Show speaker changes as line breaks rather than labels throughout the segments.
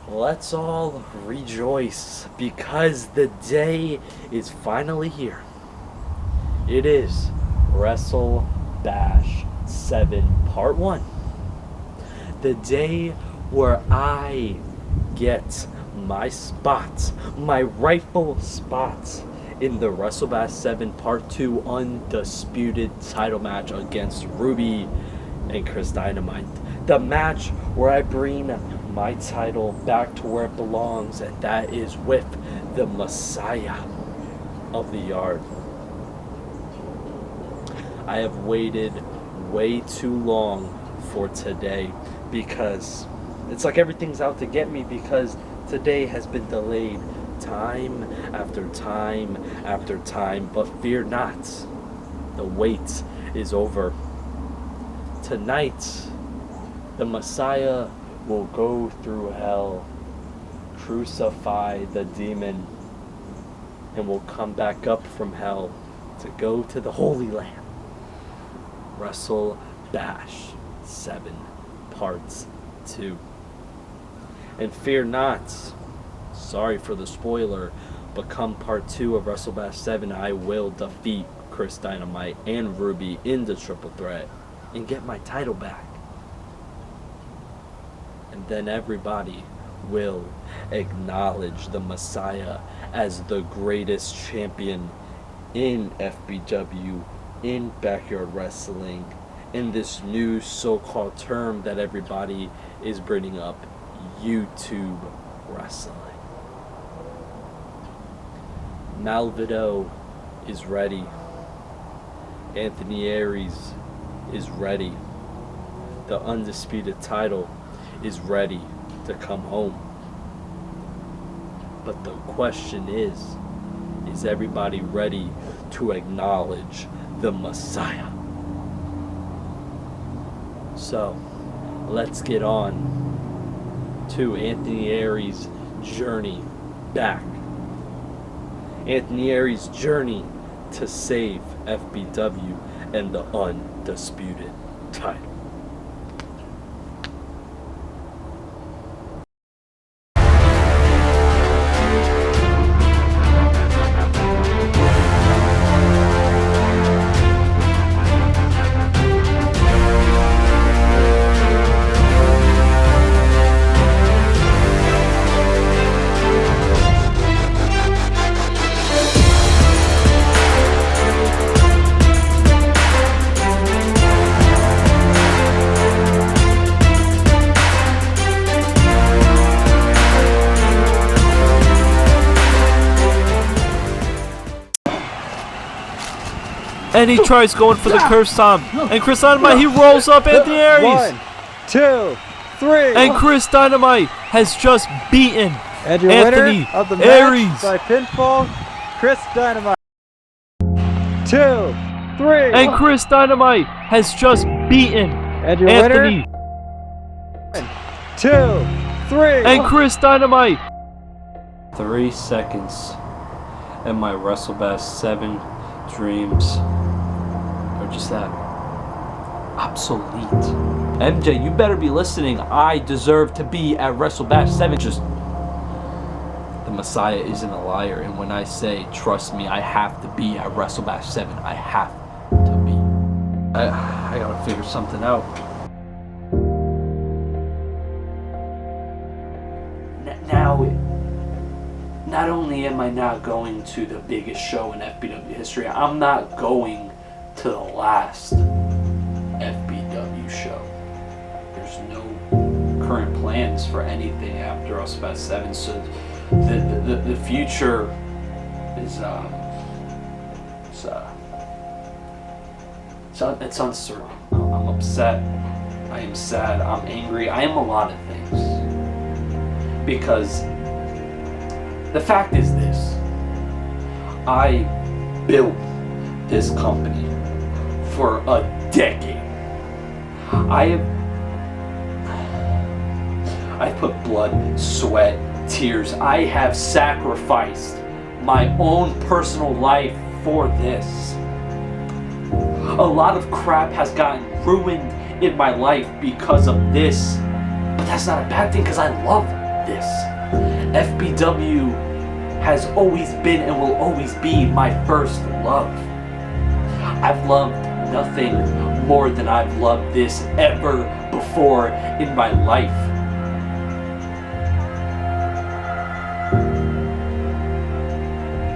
let's all rejoice because the day is finally here. It is WrestleBash 7 Part 1. The day where I get my spot, my rightful spot in the WrestleBash 7 Part 2 undisputed title match against Ruby and Chris Dynamite. The match where I bring my title back to where it belongs, and that is with the Messiah of the Yard. I have waited way too long for today because it's like everything's out to get me because today has been delayed time after time after time. But fear not, the wait is over. Tonight, the Messiah will go through hell, crucify the demon, and will come back up from hell to go to the Holy Land. WrestleBash 7 Parts 2. And fear not, sorry for the spoiler, but come Part 2 of WrestleBash 7, I will defeat Chris Dynamite and Ruby in the triple threat and get my title back. And then everybody will acknowledge the Messiah as the greatest champion in FBW, in backyard wrestling, in this new so-called term that everybody is bringing up, YouTube wrestling. Malvido is ready. Anthony Aries is ready. The undisputed title is ready to come home. But the question is everybody ready to acknowledge the Messiah? So, let's get on to Anthony Aries' journey back. Anthony Aries' journey to save FBW and the undisputed title. And he tries going for the curse stomp. And Chris Dynamite, he rolls up Anthony Aries.
1, 2, 3.
And Chris Dynamite has just beaten
And your
Anthony
winner of the
Aries
match by pinfall, Chris Dynamite. 2, 3.
And Chris Dynamite has just beaten
And your
Anthony.
winner. 2, 3.
And Chris Dynamite. 3 seconds. And my WrestleBash 7 dreams are just that obsolete. MJ, you better be listening. I deserve to be at WrestleBash 7. Just the Messiah isn't a liar, and when I say trust me, I have to be at WrestleBash 7. I have to be. I gotta figure something out. Now, not only am I not going to the biggest show in FBW history, I'm not going to the last FBW show. There's no current plans for anything after WrestleBash 7, so the future is it's uncertain. I'm upset. I am sad. I'm angry. I am a lot of things because the fact is this: I built this company for a decade. I've put blood, sweat, tears. I have sacrificed my own personal life for this. A lot of crap has gotten ruined in my life because of this. But that's not a bad thing because I love this. FBW has always been and will always be my first love. I've loved nothing more than I've loved this ever before in my life.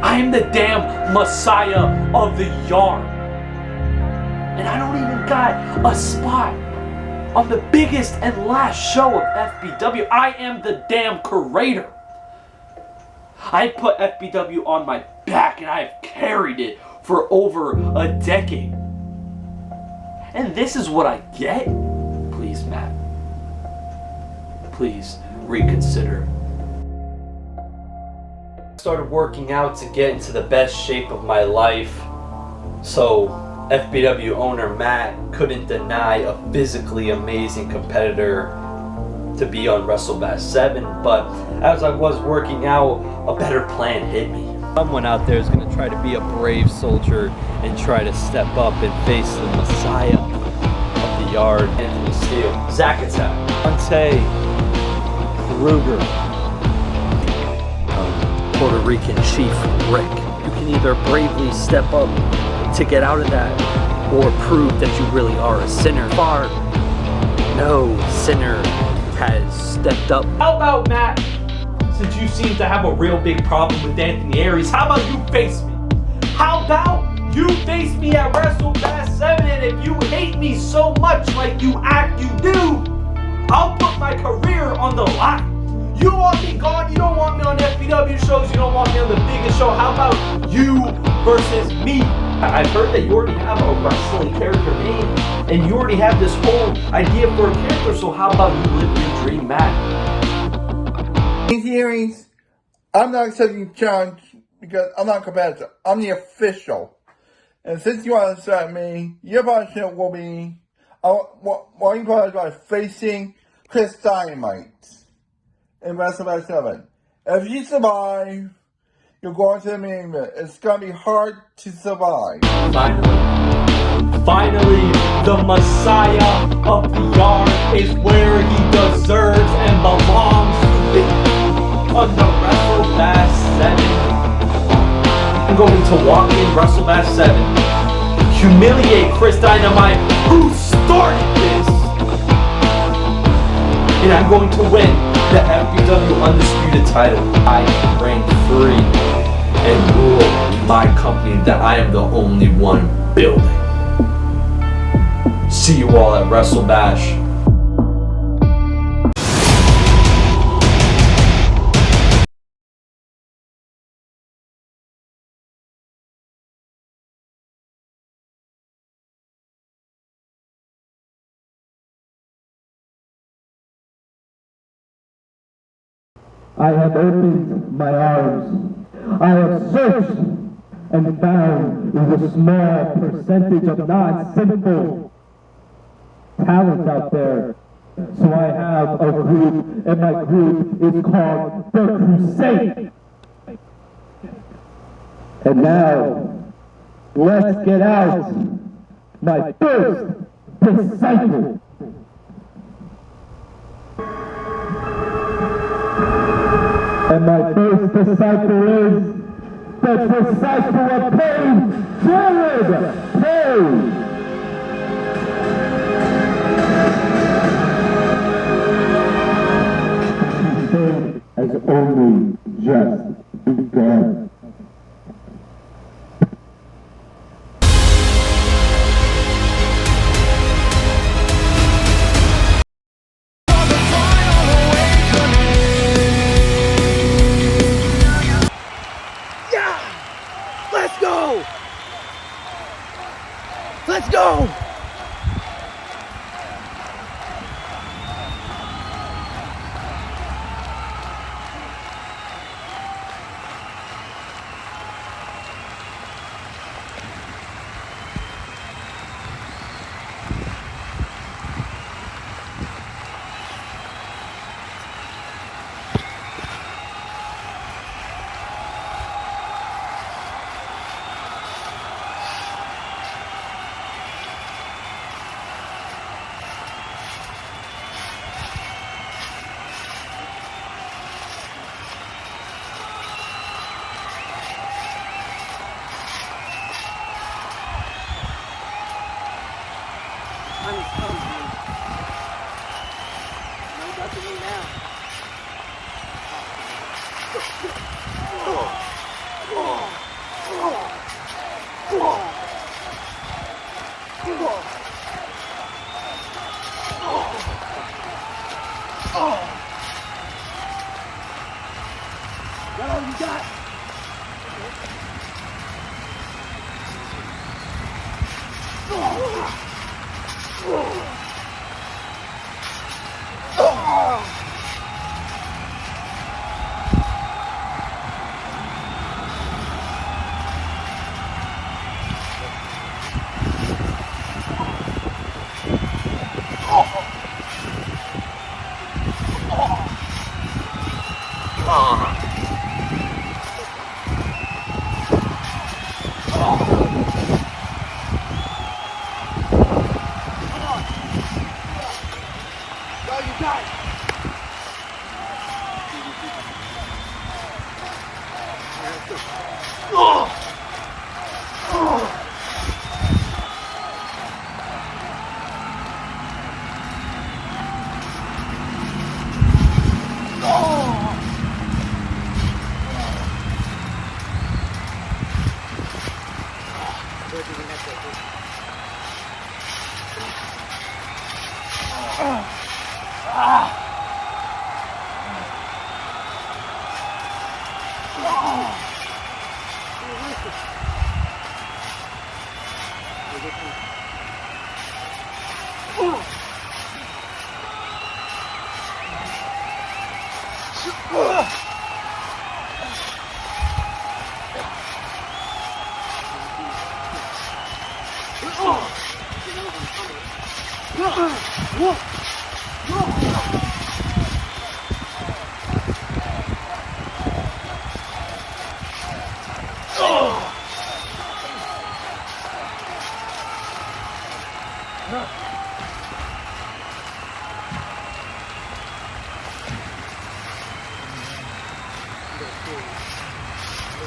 I am the damn Messiah of the yard. And I don't even got a spot on the biggest and last show of FBW. I am the damn curator. I put FBW on my back and I have carried it for over a decade. And this is what I get? Please, Matt. Please reconsider. I started working out to get into the best shape of my life. So FBW owner Matt couldn't deny a physically amazing competitor to be on WrestleBash 7, but as I was working out, a better plan hit me.
Someone out there is going to try to be a brave soldier and try to step up and face the Messiah of the yard.
Anthony Steele, Zack Attack,
Dante Kruger,
Puerto Rican Chief Rick. You can either bravely step up to get out of that, or prove that you really are a sinner. Far no sinner has stepped up. How about Matt? Since you seem to have a real big problem with Anthony Aries, how about you face me? How about you face me at WrestleBash 7, and if you hate me so much like you act you do, I'll put my career on the line. You want me gone, you don't want me on FBW shows, you don't want me on the biggest show. How about you versus me? I've heard that you already have a wrestling character name, and you already have this whole idea for a character, so how about you live your dream, Matt?
These hearings, I'm not accepting challenge because I'm not competitive. I'm the official. And since you want to start me, your punishment will be, you probably facing Chris Dynamite in WrestleBash 7. If you survive, you're going to the main event. It's going to be hard to survive.
Finally, the Messiah of the yard is where he deserves and belongs to be. On the WrestleBash 7. I'm going to walk in WrestleBash 7, humiliate Chris Dynamite, who started this, and I'm going to win the FBW Undisputed title. I can reign free and rule my company that I am the only one building. See you all at WrestleBash.
I have opened my arms. I have searched and found the small percentage of non-sinful talent out there. So I have a group, and my group is called The Crusade. And now, let's get out my first disciple. And my first disciple is the disciple of pain, Jared Page. Crusade has only just begun.
Let's go!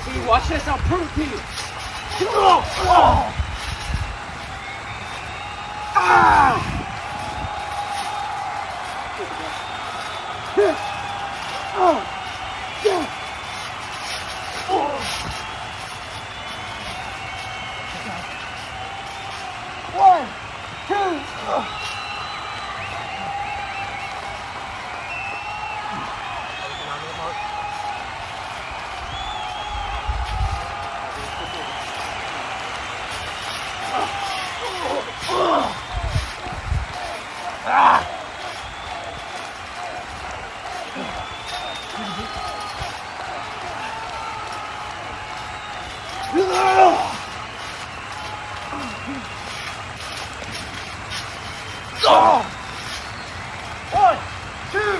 See, watch this, I'll prove it to you. One, two. One, two.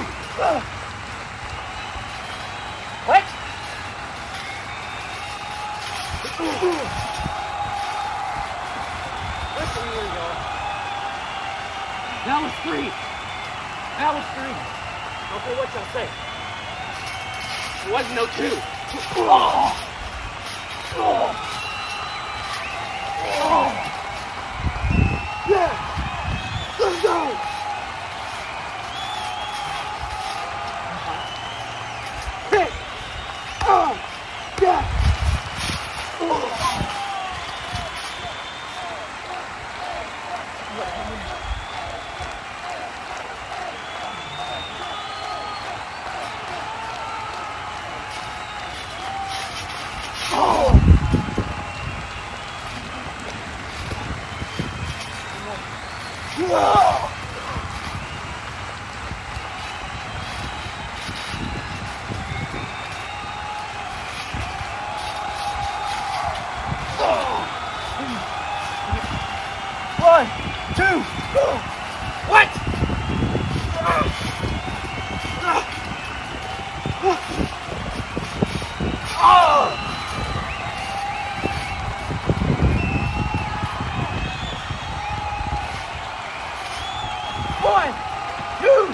What? That was three. That was three. Okay, what y'all say? It wasn't no two. Yeah. Let's go. Hit. Yeah. One, two, what? One, two.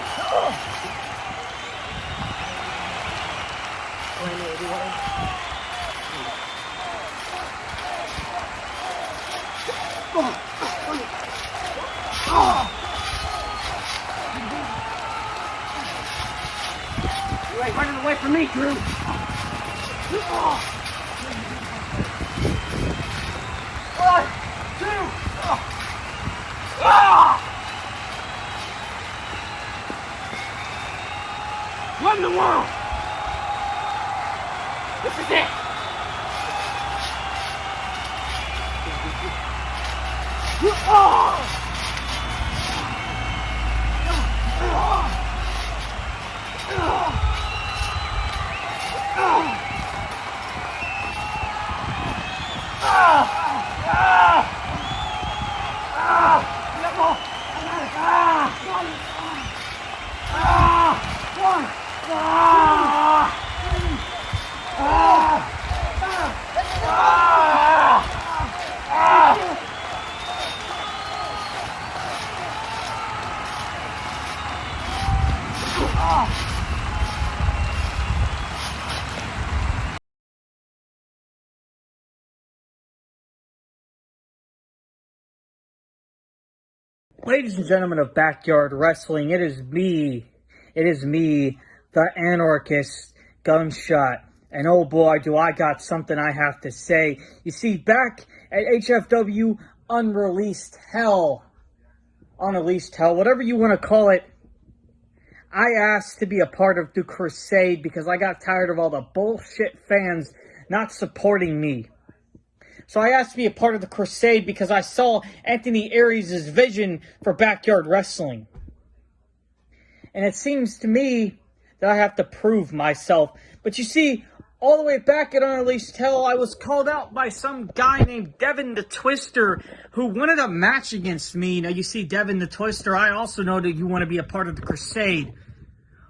You ain't running away from me, Drew. One, two. What in the world? This is it.
Ladies and gentlemen of Backyard Wrestling, it is me, the anarchist Gunshot, and oh boy, do I got something I have to say. You see, back at HFW Unreleased Hell, whatever you want to call it, I asked to be a part of the crusade because I got tired of all the bullshit fans not supporting me. So I asked to be a part of the crusade because I saw Anthony Aries' vision for Backyard Wrestling. And it seems to me that I have to prove myself. But you see, all the way back at Unreleased Hell, I was called out by some guy named Devin the Twister who wanted a match against me. Now you see, Devin the Twister, I also know that you want to be a part of the crusade.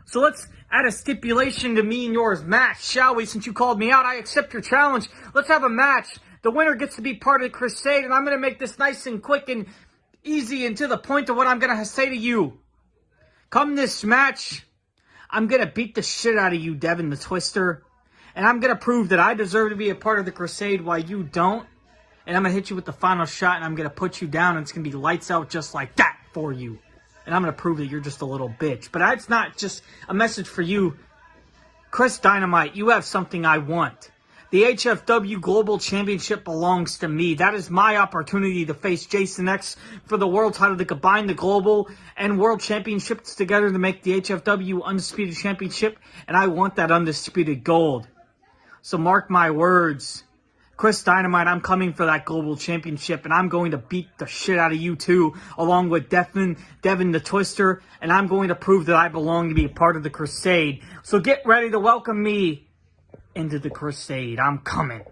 So let's add a stipulation to me and yours match, shall we? Since you called me out, I accept your challenge. Let's have a match. The winner gets to be part of the crusade, and I'm going to make this nice and quick and easy and to the point of what I'm going to say to you. Come this match, I'm going to beat the shit out of you, Devin the Twister, and I'm going to prove that I deserve to be a part of the crusade while you don't, and I'm going to hit you with the final shot, and I'm going to put you down, and it's going to be lights out just like that for you. And I'm going to prove that you're just a little bitch. But that's not just a message for you. Chris Dynamite, you have something I want. The HFW Global Championship belongs to me. That is my opportunity to face Jason X for the world title, to combine the Global and World Championships together to make the HFW Undisputed Championship, and I want that Undisputed Gold. So mark my words. Chris Dynamite, I'm coming for that Global Championship, and I'm going to beat the shit out of you too, along with Devin the Twister, and I'm going to prove that I belong to be a part of the crusade. So get ready to welcome me into the crusade. I'm coming.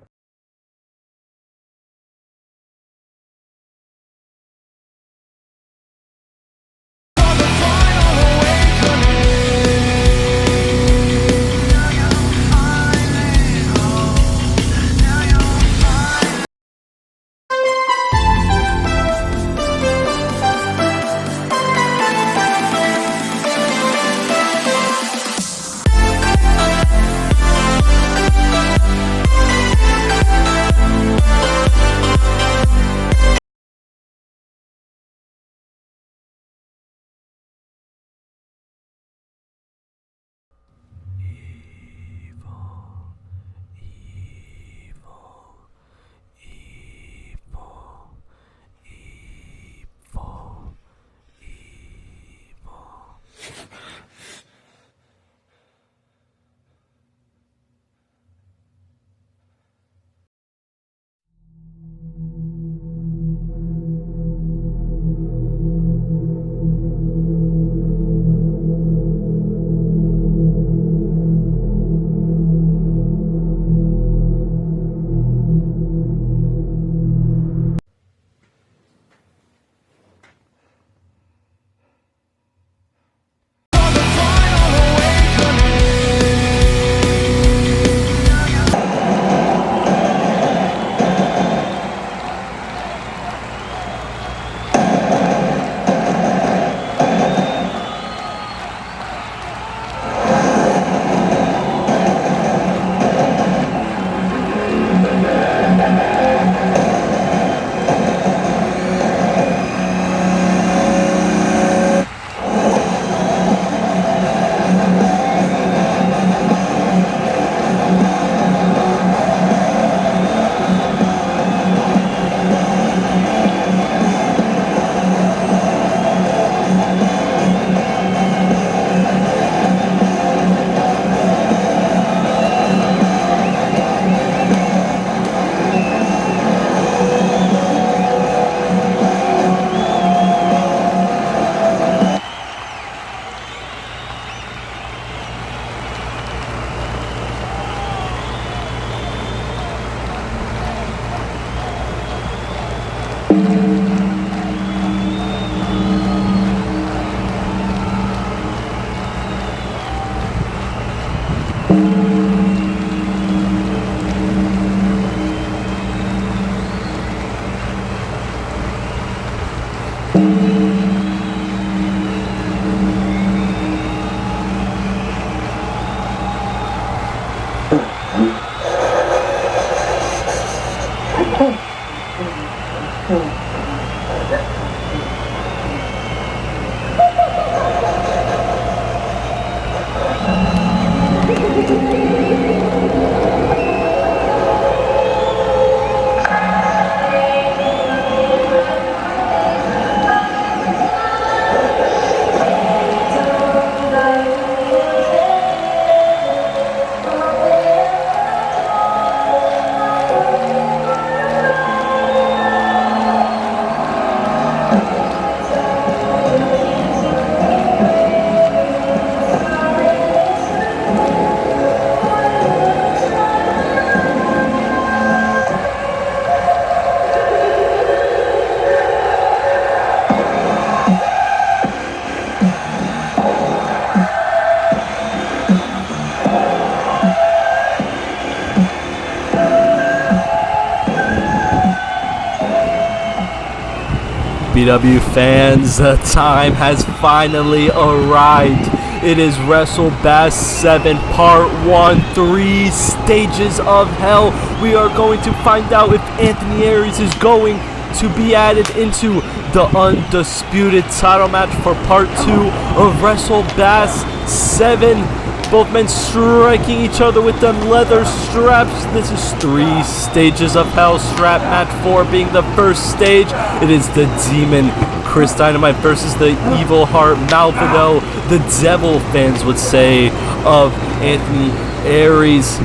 FBW fans, the time has finally arrived. It is WrestleBash 7 Part 1, 3 Stages of Hell. We are going to find out if Anthony Aries is going to be added into the undisputed title match for Part 2 of WrestleBash 7. Both men striking each other with them leather straps. This is 3 Stages of Hell strap match, 4 being the first stage. It is the Demon Chris Dynamite versus the Evil Heart Malvado, the Devil fans would say, of Anthony Aries.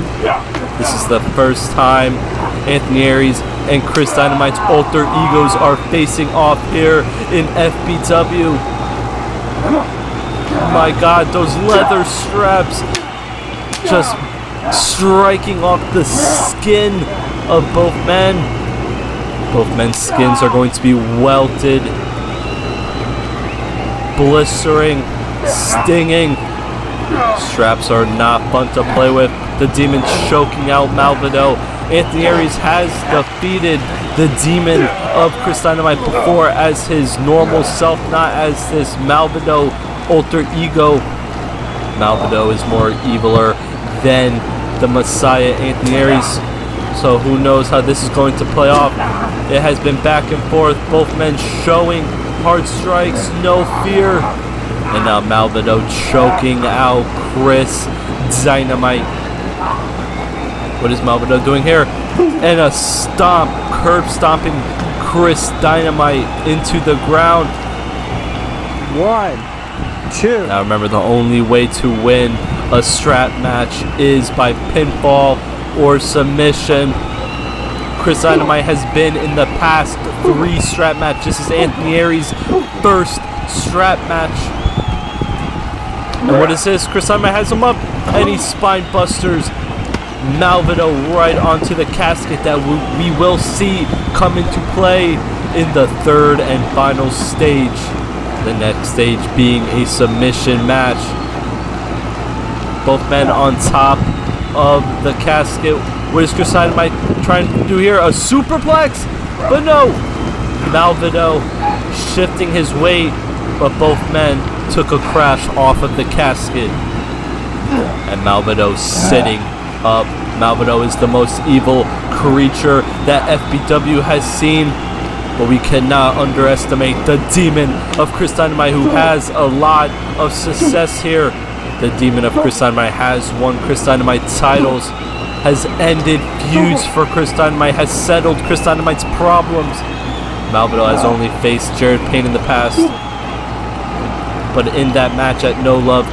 This is the first time Anthony Aries and Chris Dynamite's alter egos are facing off here in FBW. My God, those leather straps just striking off the skin of both men. Both men's skins are going to be welted, blistering, stinging. Straps are not fun to play with. The Demon choking out Malvado. Anthony Aries has defeated the Demon of Chris Dynamite before as his normal self, not as this Malvado alter ego. Malvado is more eviler than the Messiah Anthony Aries, so who knows how this is going to play off. It has been back and forth, both men showing hard strikes, no fear, and now Malvado choking out Chris Dynamite. What is Malvado doing here? And a stomp, curb stomping Chris Dynamite into the ground.
1, 2.
Now remember, the only way to win a strap match is by pinfall or submission. Chris Dynamite has been in the past 3 strap matches. This is Anthony Aries' first strap match. And what is this? Chris Dynamite has him up, and he spine busters Malvado right onto the casket that we will see come into play in the 3rd and final stage. The next stage being a submission match. Both men on top of the casket. What is Chris Dynamite trying to do here? A superplex? But no! Malvado shifting his weight, but both men took a crash off of the casket. And Malvado sitting up. Malvado is the most evil creature that FBW has seen. But we cannot underestimate the Demon of Chris Dynamite, who has a lot of success here. The Demon of Chris Dynamite has won Chris Dynamite titles, has ended feuds for Chris Dynamite, has settled Chris Dynamite's problems. Malvado has only faced Jared Payne in the past. But in that match at No Love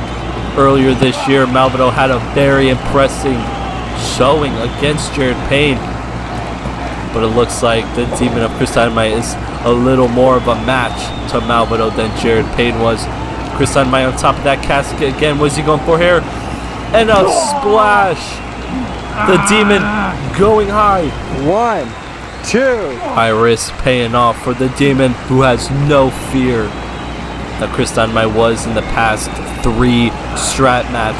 earlier this year, Malvado had a very impressive showing against Jared Payne. But it looks like the Demon of Chris Dynamite is a little more of a match to Malvado than Jared Payne was. Chris Dynamite on top of that casket again. What is he going for here? And a splash. The Demon going high.
1, 2.
High risk paying off for the Demon, who has no fear that Chris Dynamite was in the past 3 strap match.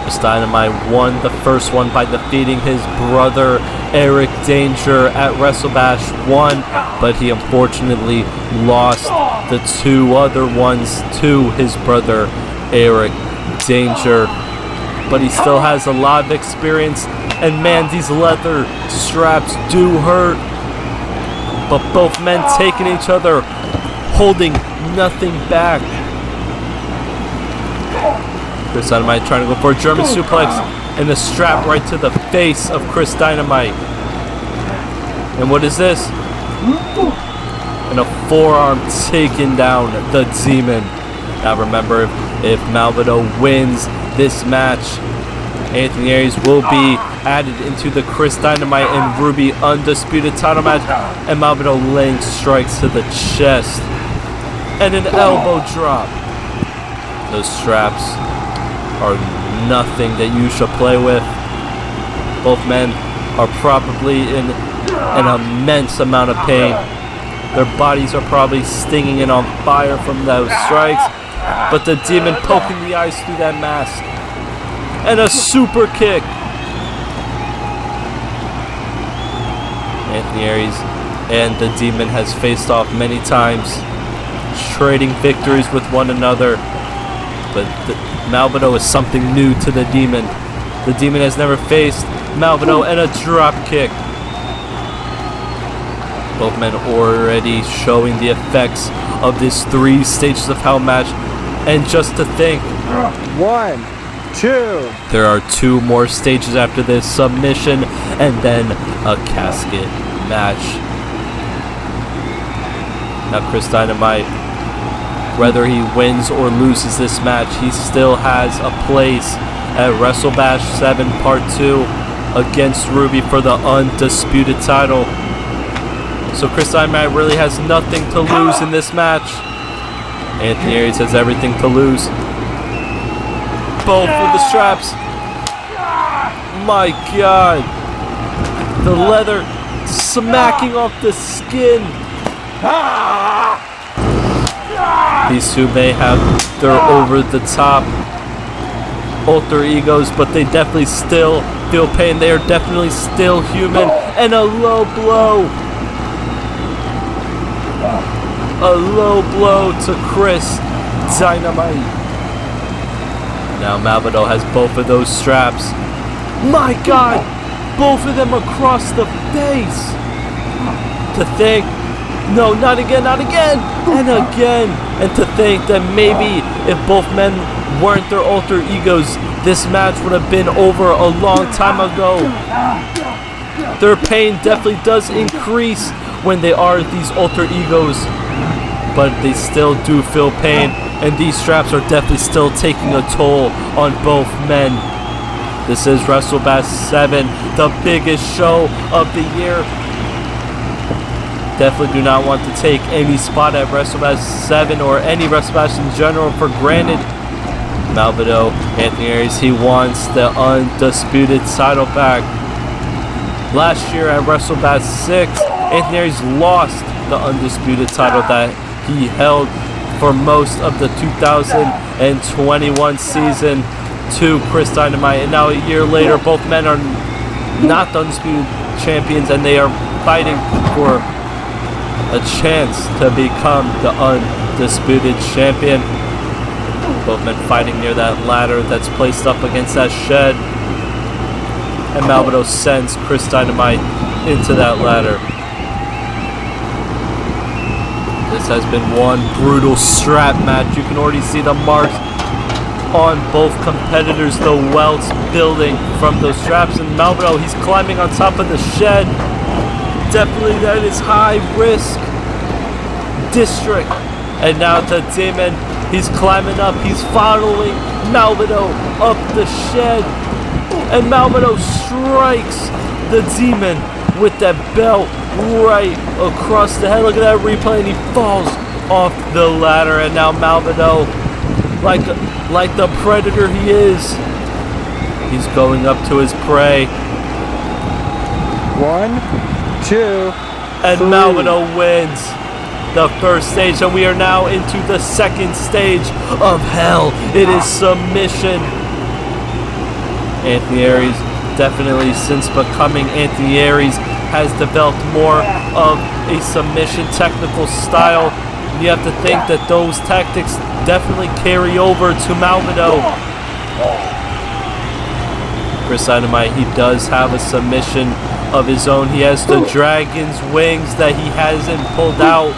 Chris Dynamite won the first one by defeating his brother Eric Danger at WrestleBash 1, but he unfortunately lost the 2 other ones to his brother Eric Danger. But he still has a lot of experience, and man, these leather straps do hurt. But both men taking each other, holding nothing back. Chris Dynamite trying to go for a German suplex, and a strap right to the face of Chris Dynamite. And what is this? And a forearm taking down the Demon. Now remember, if Malvado wins this match, Anthony Aries will be added into the Chris Dynamite and Ruby Undisputed title match, and Malvado laying strikes to the chest and an elbow drop. Those straps are nothing that you should play with. Both men are probably in an immense amount of pain. Their bodies are probably stinging and on fire from those strikes, but the Demon poking the eyes through that mask. And a super kick. Anthony Aries and the Demon has faced off many times, trading victories with one another. But Malvado is something new to the Demon. The Demon has never faced Malvado, and a drop kick. Both men already showing the effects of this 3 stages of hell match. And just to think,
1, 2.
There are 2 more stages after this: submission and then a casket match. Now Chris Dynamite, whether he wins or loses this match, he still has a place at WrestleBash 7 Part 2 against Ruby for the Undisputed title. So Chris Dynamite really has nothing to lose in this match. Anthony Aries has everything to lose. Both of the straps. My God. The leather smacking off the skin. These two may have their over-the-top alter egos, but they definitely still feel pain. They are definitely still human. And a low blow. A low blow to Chris Dynamite. Now Malvado has both of those straps. My God! Both of them across the face. To think, no, not again, not again, and again. And to think that maybe if both men weren't their alter egos, this match would have been over a long time ago. Their pain definitely does increase when they are these alter egos, but they still do feel pain, and these straps are definitely still taking a toll on both men. This is WrestleBash 7, the biggest show of the year. Definitely do not want to take any spot at WrestleBash 7 or any WrestleBash in general for granted. Malvado, Anthony Aries, he wants the Undisputed title back. Last year at WrestleBash 6, Anthony Aries lost the Undisputed title that he held for most of the 2021 season to Chris Dynamite. And now a year later, both men are not the Undisputed champions, and they are fighting for a chance to become the Undisputed champion. Both men fighting near that ladder that's placed up against that shed. And Malvado sends Chris Dynamite into that ladder. This has been one brutal strap match. You can already see the marks on both competitors, the welts building from those straps. And Malvado, he's climbing on top of the shed. Definitely that is high risk district. And now the Demon, he's climbing up. He's following Malvado up the shed. And Malvado strikes the Demon with that belt right across the head. Look at that replay, and he falls off the ladder. And now Malvado, like the predator he is, he's going up to his prey.
1, 2,
and
3.
Malvado wins the first stage, and we are now into the second stage of hell. It is submission. Anthony Aries, definitely since becoming Anthony Aries, has developed more of a submission technical style. You have to think that those tactics definitely carry over to Masvidal. Chris Dynamite, he does have a submission of his own. He has the Dragon's Wings that he hasn't pulled out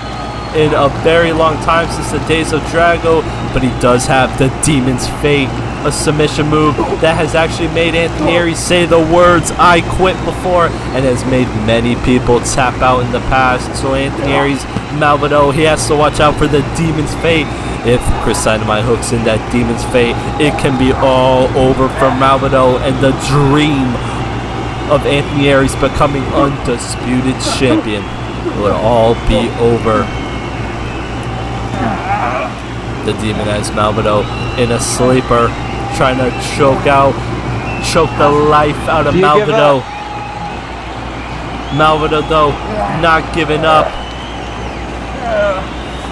in a very long time, since the days of Drago, but he does have the Demon's Fate, a submission move that has actually made Anthony Aries say the words "I quit" before, and has made many people tap out in the past. So Anthony Aries, Masvidal, he has to watch out for the Demon's Fate. If Chris Dynamite hooks in that Demon's Fate, it can be all over for Masvidal, and the dream of Anthony Aries becoming undisputed champion would all be over. The Demon has Masvidal in a sleeper, trying to choke the life out of Masvidal. Masvidal, though, not giving up.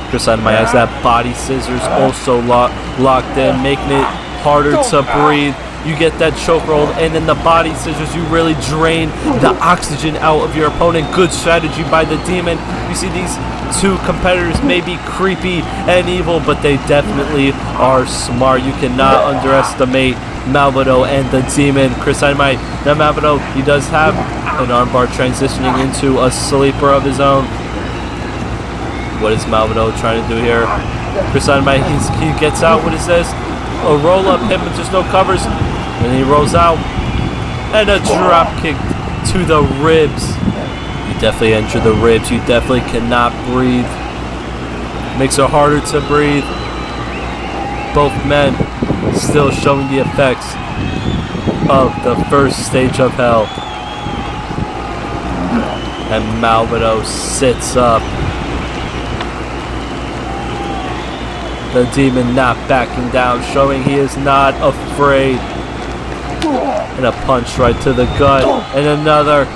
Chris Dynamite has that body scissors also locked in, making it harder to breathe. You get that choke roll, and then the body scissors, you really drain the oxygen out of your opponent. Good strategy by the Demon. You see, these two competitors may be creepy and evil, but they definitely are smart. You cannot underestimate Masvidal and the Demon. Chris Dynamite, now Masvidal, he does have an armbar transitioning into a sleeper of his own. What is Masvidal trying to do here? Chris Dynamite, he gets out. What is this? A roll-up hit, but just no covers. And he rolls out. And a drop kick to the ribs. You definitely enter the ribs. You definitely cannot breathe. Makes it harder to breathe. Both men still showing the effects of the first stage of hell. And Masvidal sits up. The Demon not backing down, showing he is not afraid. And a punch right to the gut. And another.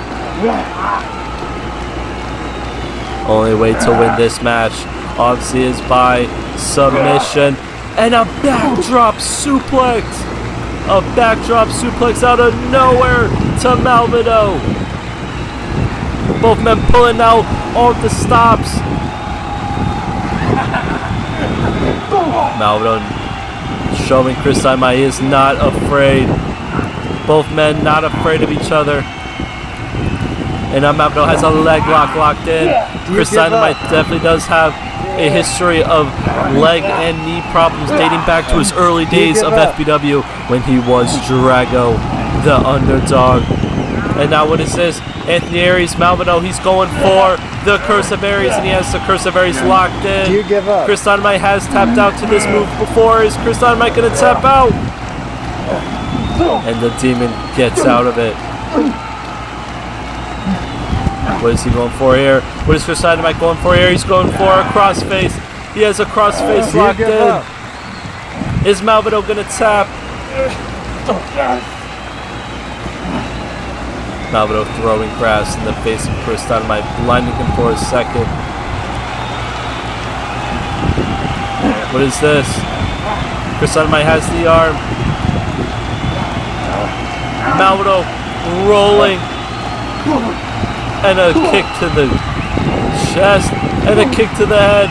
Only way to win this match, obviously, is by submission. And a backdrop suplex. A backdrop suplex out of nowhere to Masvidal. Both men pulling out all the stops. Masvidal showing Chris Dynamite is not afraid. Both men not afraid of each other. And now Masvidal has a leg lock locked in. Chris Dynamite definitely does have a history of leg and knee problems dating back to his early days of FBW when he was Drago, the underdog. And now what is this? Anthony Aries, Masvidal, he's going for the Curse of Aries, and he has the Curse of Aries locked in.
Do you give up?
Chris Dynamite has tapped out to this move before. Is Chris Dynamite going to tap out? And the Demon gets out of it. What is he going for here? What is Chris Dynamite going for here? He's going for a crossface. He has a crossface locked in. Is Masvidal going to tap? Masvidal throwing grass in the face of Chris Dynamite, blinding him for a second. What is this? Chris Dynamite has the arm. Masvidal rolling. And a kick to the chest. And a kick to the head.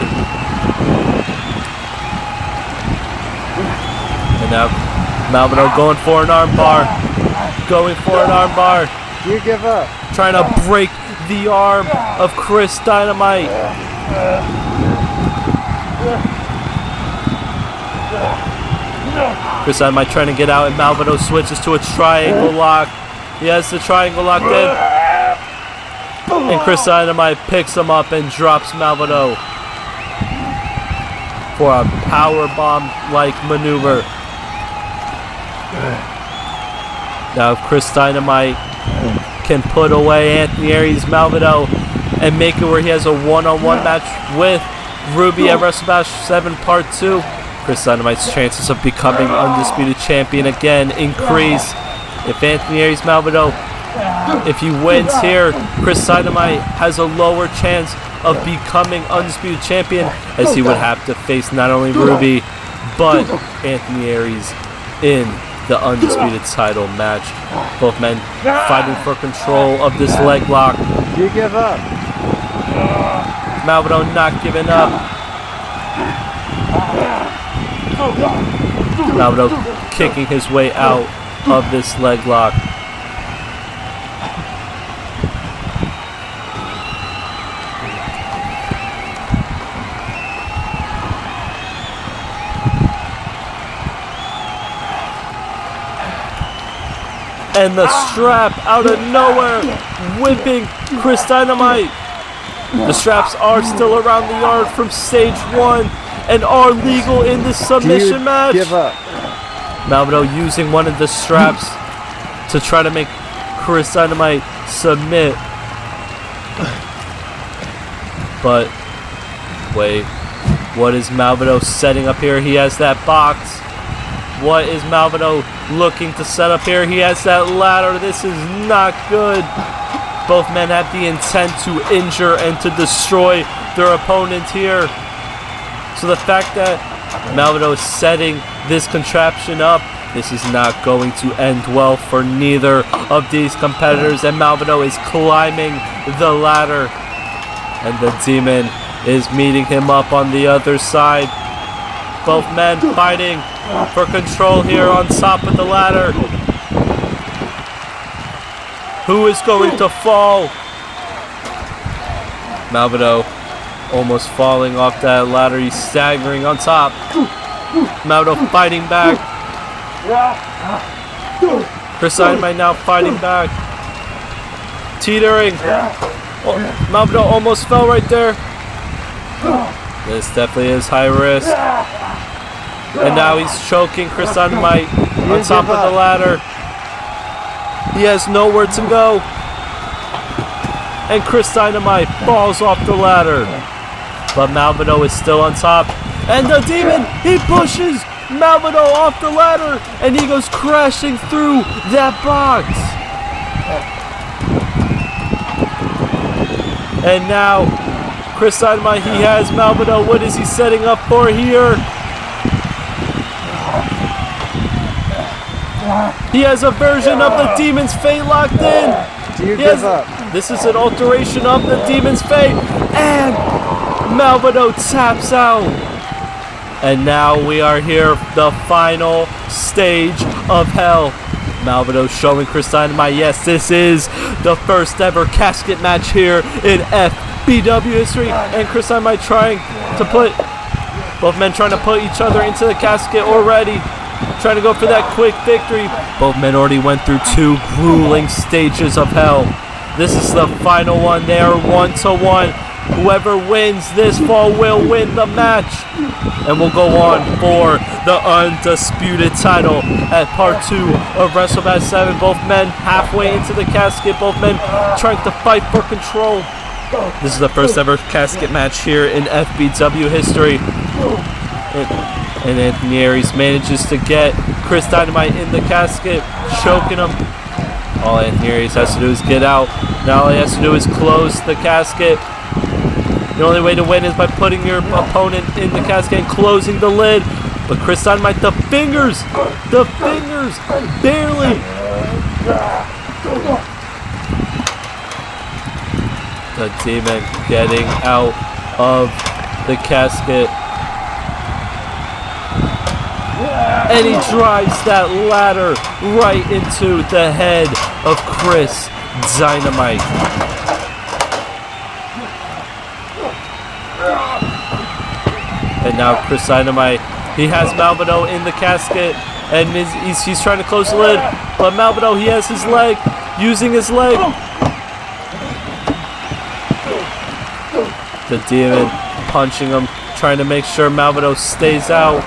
And now Masvidal going for an arm bar. Going for an arm bar.
You give up.
Trying to break the arm of Chris Dynamite. Chris Dynamite trying to get out, and Masvidal switches to a triangle lock. He has the triangle locked in. And Chris Dynamite picks him up and drops Masvidal for a powerbomb-like maneuver. Now Chris Dynamite can put away Anthony Aries, Masvidal, and make it where he has a one-on-one match with Ruby at WrestleBash 7 Part 2. Chris Dynamite's chances of becoming undisputed champion again increase. If Anthony Aries, Masvidal, if he wins here, Chris Dynamite has a lower chance of becoming undisputed champion, as he would have to face not only Ruby, but Anthony Aries in the undisputed title match. Both men fighting for control of this leg lock.
You give up.
Malvado not giving up. Malvado kicking his way out of this leg lock. And the strap out of nowhere, whipping Chris Dynamite. The straps are still around the yard from stage 1 and are legal in this submission match.
Give up.
Malvado using one of the straps to try to make Chris Dynamite submit. But, wait, what is Malvado setting up here? He has that box. What is Malvado looking to set up here? He has that ladder. This is not good. Both men have the intent to injure and to destroy their opponent here. So the fact that Malvado is setting this contraption up, this is not going to end well for neither of these competitors. And Malvado is climbing the ladder. And the Demon is meeting him up on the other side. Both men fighting for control here on top of the ladder. Who is going to fall? Malvado almost falling off that ladder. He's staggering on top. Malvado fighting back. Chris Dynamite now fighting back. Teetering. Oh, Malvado almost fell right there. This definitely is high risk. And now he's choking Chris Dynamite on top of the ladder. He has nowhere to go. And Chris Dynamite falls off the ladder. But Malvado is still on top. And the Demon, he pushes Malvado off the ladder. And he goes crashing through that box. And now, Chris Dynamite, he has Malvado. What is he setting up for here? He has a version of the Demon's Fate locked in.
Do you give up?
This is an alteration of the Demon's Fate. And Malvado taps out. And now we are here, the final stage of hell. Malvado showing Chris Dynamite, yes, this is the first ever casket match here in FBW history. And Chris Dynamite trying to put, both men trying to put each other into the casket already. Trying to go for that quick victory. Both men already went through 2 grueling stages of hell. This is the final one. They are 1-1. Whoever wins this fall will win the match. And will go on for the undisputed title at part 2 of WrestleBash 7. Both men halfway into the casket. Both men trying to fight for control. This is the first ever casket match here in FBW history. And Anthony Aries manages to get Chris Dynamite in the casket, choking him. All Anthony Aries has to do is get out. Now all he has to do is close the casket. The only way to win is by putting your opponent in the casket and closing the lid. But Chris Dynamite, the fingers, barely. The Demon getting out of the casket. And he drives that ladder right into the head of Chris Dynamite. And now Chris Dynamite, he has Malvado in the casket, and he's trying to close the lid. But Malvado, he has his leg, using his leg. The Demon punching him, trying to make sure Malvado stays out.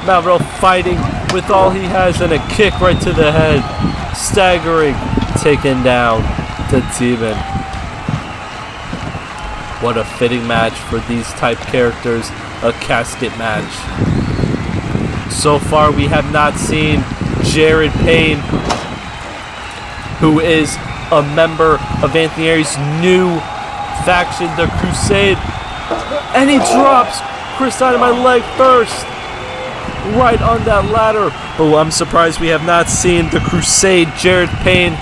Malvado fighting with all he has, and a kick right to the head. Staggering, taking down the Demon. What a fitting match for these type characters, a casket match. So far we have not seen Jared Payne, who is a member of Anthony Aries' new faction, the Crusade. And he drops Chris Dynamite leg first. right on that ladder. But I'm surprised we have not seen the Crusade Jared Payne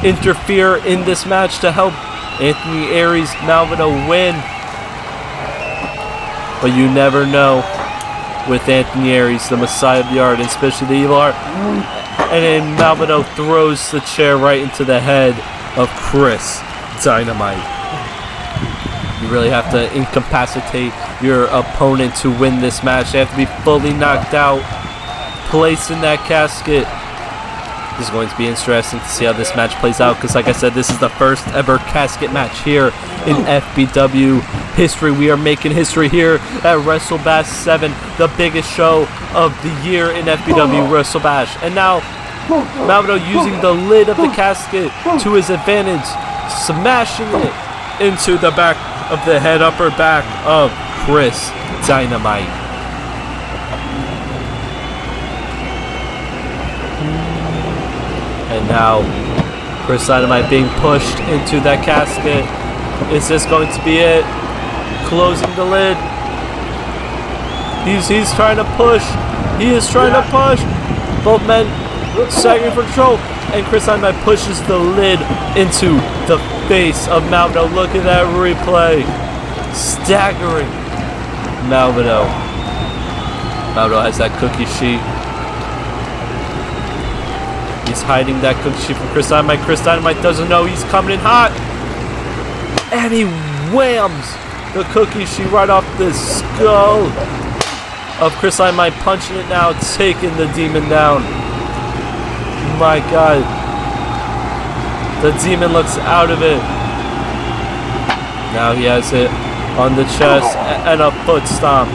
interfere in this match to help Anthony Aries Malvado win. But you never know with Anthony Aries, the Messiah of the Art, and especially the Evil Art. And then Malvado throws the chair right into the head of Chris Dynamite. You really have to incapacitate your opponent to win this match. They have to be fully knocked out, placed in that casket. This is going to be interesting to see how this match plays out, because like I said, this is the first ever casket match here in FBW history. We are making history here at WrestleBash 7, the biggest show of the year in FBW WrestleBash. And now Malvado using the lid of the casket to his advantage, smashing it into the back of the head, upper back of Chris Dynamite. And now Chris Dynamite being pushed into that casket. Is this going to be it? Closing the lid. He's trying to push. He is trying to push. Both men sagging for control. And Chris Dynamite pushes the lid into the face of Malvado. Look at that replay. Staggering Malvado. Malvado has that cookie sheet. He's hiding that cookie sheet from Chris Dynamite. Chris Dynamite doesn't know he's coming in hot. And he whams the cookie sheet right off the skull of Chris Dynamite, punching it now, taking the Demon down. My God. The Demon looks out of it. Now he has it on the chest and a foot stomp.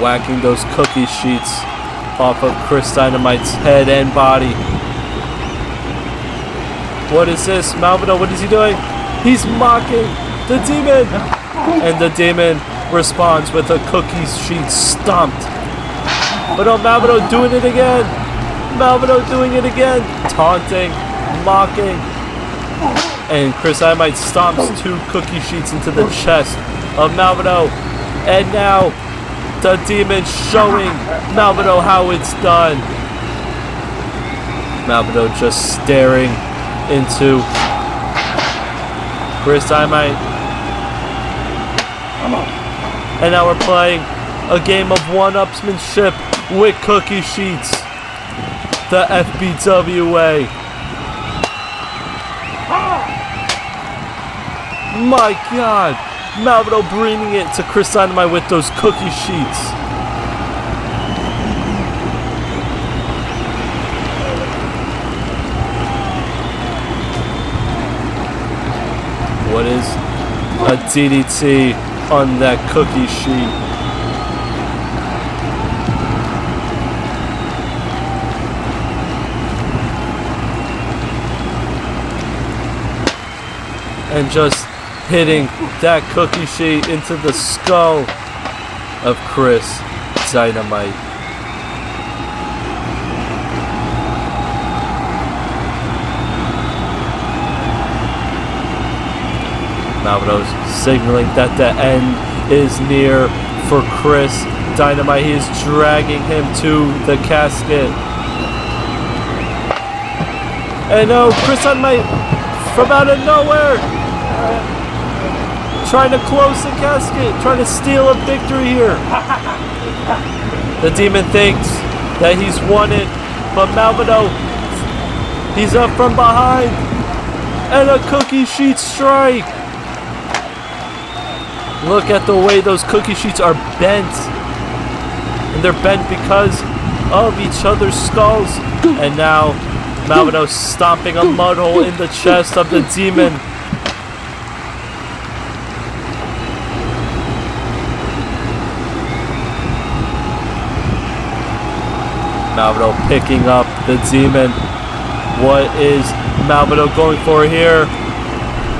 Whacking those cookie sheets off of Chris Dynamite's head and body. What is this? Malvado, what is he doing? He's mocking the Demon! And the Demon responds with a cookie sheet stomped. But oh, Malvado doing it again! Malvado doing it again! Taunting, mocking. And Chris Dynamite stomps 2 cookie sheets into the chest of Malvado. And now the Demon showing Malvado how it's done. Malvado just staring into Chris Dynamite. And now we're playing a game of one-upsmanship with cookie sheets. The FBW way. My God. Malvado bringing it to Chris Dynamite with those cookie sheets. What is a DDT on that cookie sheet? And just hitting that cookie sheet into the skull of Chris Dynamite. Malvado's signaling that the end is near for Chris Dynamite. He is dragging him to the casket. And no, Chris Dynamite from out of nowhere, trying to close the casket, trying to steal a victory here. The Demon thinks that he's won it, but Malvado, he's up from behind, and a cookie sheet strike. Look at the way those cookie sheets are bent, and they're bent because of each other's skulls. And now Malvado stomping a mud hole in the chest of the Demon. Malvado picking up the Demon. What is Malvado going for here?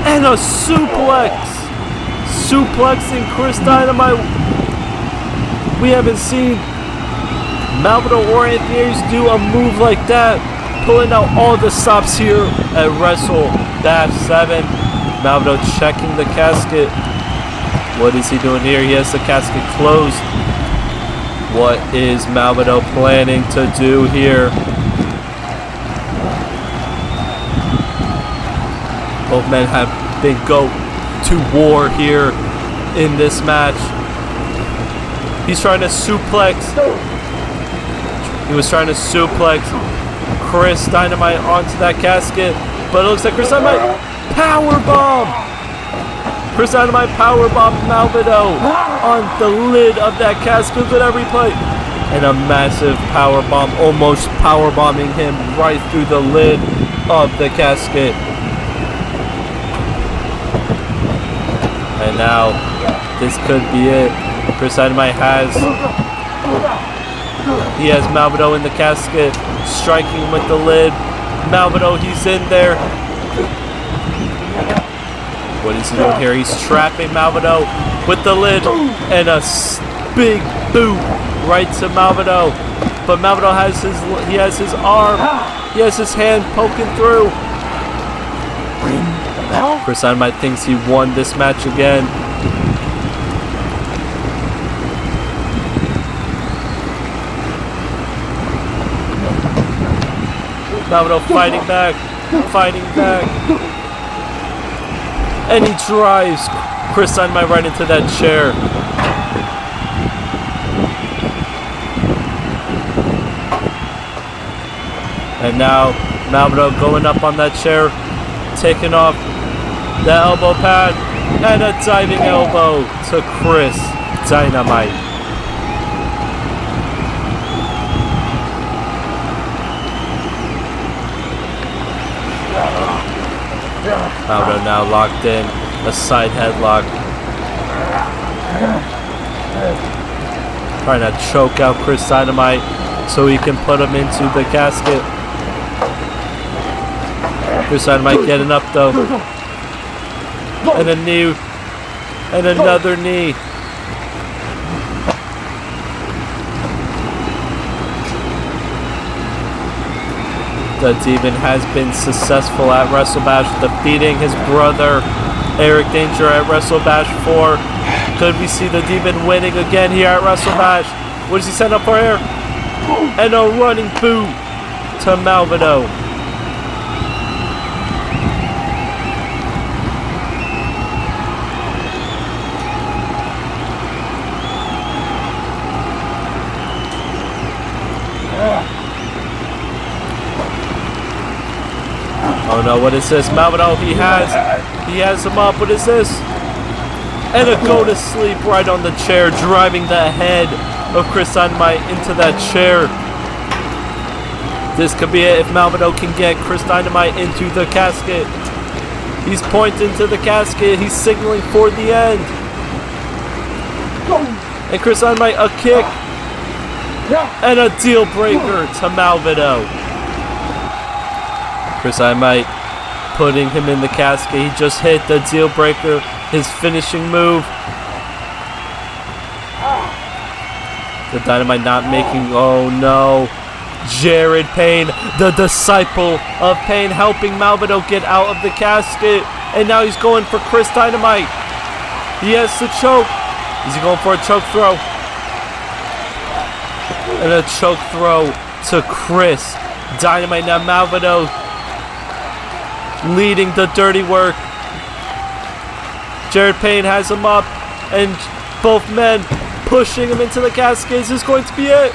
And a suplex! Suplexing Chris Dynamite. We haven't seen Malvado or Anthony Aries do a move like that pulling out all the stops here at WrestleBash 7. Malvado checking the casket. What is he doing here? He has the casket closed. What is Malvado planning to do here? Both men have been go to war here in this match. He's trying to suplex. He was trying to suplex Chris Dynamite onto that casket, but it looks like Chris Dynamite powerbomb. Chris Dynamite powerbomb Malvado on the lid of that casket. Look at that replay. And a massive powerbomb, almost powerbombing him right through the lid of the casket. And now, this could be it. Chris Dynamite has Malvado in the casket, striking him with the lid. Malvado, he's in there. What is he doing here? He's trapping Malvado with the lid and a big boot right to Malvado. But Malvado has his arm, he has his hand poking through. Chris Dynamite thinks he won this match again. Malvado fighting back. And he drives Chris Dynamite right into that chair. And now Malvado going up on that chair, taking off the elbow pad, and a diving elbow to Chris Dynamite. Malvado now locked in, a side headlock. Trying to choke out Chris Dynamite so he can put him into the casket. Chris Dynamite getting up though. And a knee. And another knee. The Demon has been successful at WrestleBash, defeating his brother Eric Danger at WrestleBash 4. Could we see the Demon winning again here at WrestleBash? What does he set up for here? And a running boot to Malvado. Oh no, what is this? Malvado, he has him up. What is this? And a go to sleep right on the chair, driving the head of Chris Dynamite into that chair. This could be it if Malvado can get Chris Dynamite into the casket. He's pointing to the casket. He's signaling for the end. And Chris Dynamite, a kick. And a deal breaker to Malvado. Chris Dynamite putting him in the casket. He just hit the deal breaker, his finishing move. The Dynamite not making, oh no. Jared Payne, the disciple of Payne, helping Malvado get out of the casket. And now he's going for Chris Dynamite. He has the choke. Is he going for a choke throw? And a choke throw to Chris Dynamite. Now Malvado leading the dirty work. Jared Payne has him up, and both men pushing him into the casket. Is this going to be it?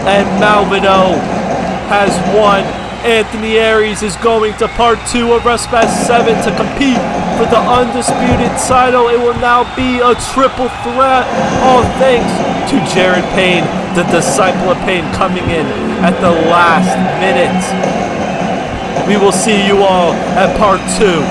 And Malvado has won. Anthony Aries is going to part 2 of WrestleBash 7 to compete for the undisputed title. It will now be a triple threat. All thanks to Jared Payne, the disciple of Payne, coming in at the last minute. We will see you all at part 2